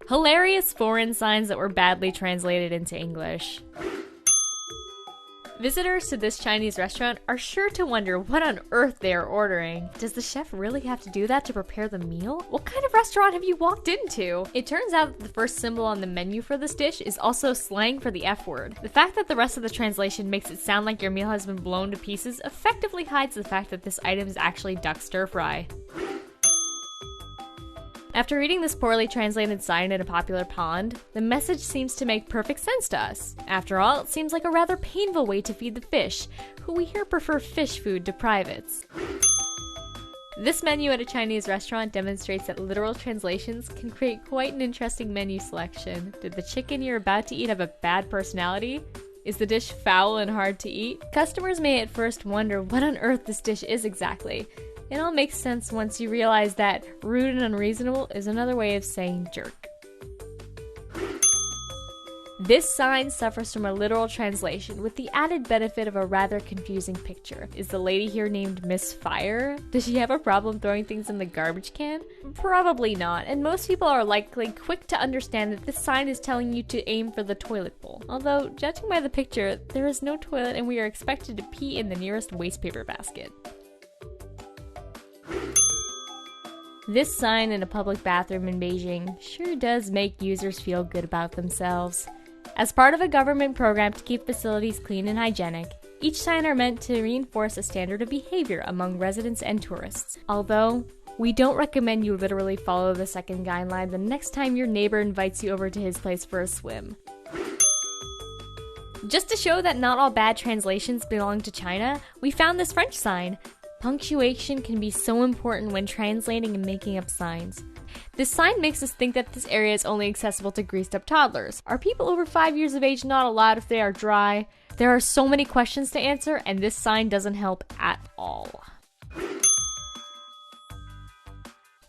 Hilarious foreign signs that were badly translated into English. Visitors to this Chinese restaurant are sure to wonder what on earth they are ordering. Does the chef really have to do that to prepare the meal? What kind of restaurant have you walked into? It turns out that the first symbol on the menu for this dish is also slang for the F word. The fact that the rest of the translation makes it sound like your meal has been blown to pieces effectively hides the fact that this item is actually duck stir fry. After reading this poorly translated sign in a popular pond, the message seems to make perfect sense to us. After all, it seems like a rather painful way to feed the fish, who we here prefer fish food to privates. This menu at a Chinese restaurant demonstrates that literal translations can create quite an interesting menu selection. Did the chicken you're about to eat have a bad personality? Is the dish foul and hard to eat? Customers may at first wonder what on earth this dish is exactly. It all makes sense once you realize that rude and unreasonable is another way of saying jerk. This sign suffers from a literal translation with the added benefit of a rather confusing picture. Is the lady here named Miss Fire? Does she have a problem throwing things in the garbage can? Probably not, and most people are likely quick to understand that this sign is telling you to aim for the toilet bowl. Although, judging by the picture, there is no toilet and we are expected to pee in the nearest waste paper basket. This sign in a public bathroom in Beijing sure does make users feel good about themselves. As part of a government program to keep facilities clean and hygienic, each sign are meant to reinforce a standard of behavior among residents and tourists. Although, we don't recommend you literally follow the second guideline the next time your neighbor invites you over to his place for a swim. Just to show that not all bad translations belong to China, we found this French sign. Punctuation can be so important when translating and making up signs. This sign makes us think that this area is only accessible to greased-up toddlers. Are people over 5 years of age not allowed if they are dry? There are so many questions to answer, and this sign doesn't help at all.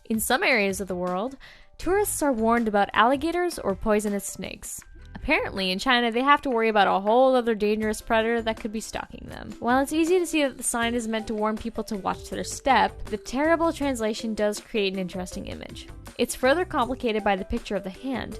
In some areas of the world, tourists are warned about alligators or poisonous snakes. Apparently, in China, they have to worry about a whole other dangerous predator that could be stalking them. While it's easy to see that the sign is meant to warn people to watch their step, the terrible translation does create an interesting image. It's further complicated by the picture of the hand.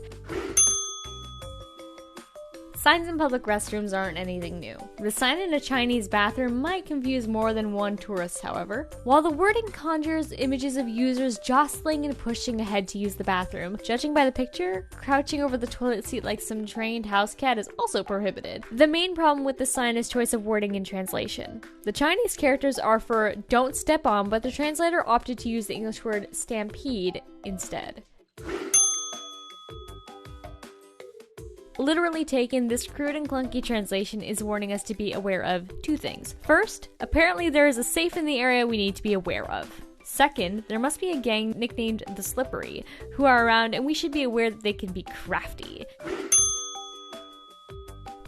Signs in public restrooms aren't anything new. The sign in a Chinese bathroom might confuse more than one tourist, however. While the wording conjures images of users jostling and pushing ahead to use the bathroom, judging by the picture, crouching over the toilet seat like some trained house cat is also prohibited. The main problem with the sign is choice of wording in translation. The Chinese characters are for "don't step on," but the translator opted to use the English word "stampede" instead. Literally taken, this crude and clunky translation is warning us to be aware of two things. First, apparently there is a safe in the area we need to be aware of. Second, there must be a gang nicknamed the Slippery, who are around and we should be aware that they can be crafty.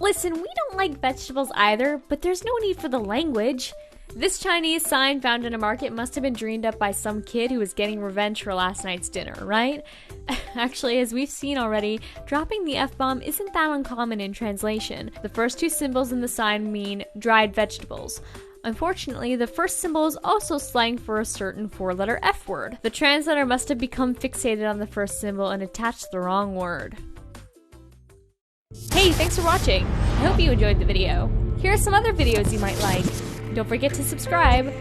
Listen, we don't like vegetables either, but there's no need for the language. This Chinese sign found in a market must have been dreamed up by some kid who was getting revenge for last night's dinner, right? Actually, as we've seen already, dropping the F-bomb isn't that uncommon in translation. The first two symbols in the sign mean dried vegetables. Unfortunately, the first symbol is also slang for a certain four-letter F word. The translator must have become fixated on the first symbol and attached the wrong word. Hey, thanks for watching! I hope you enjoyed the video. Here are some other videos you might like. Don't forget to subscribe.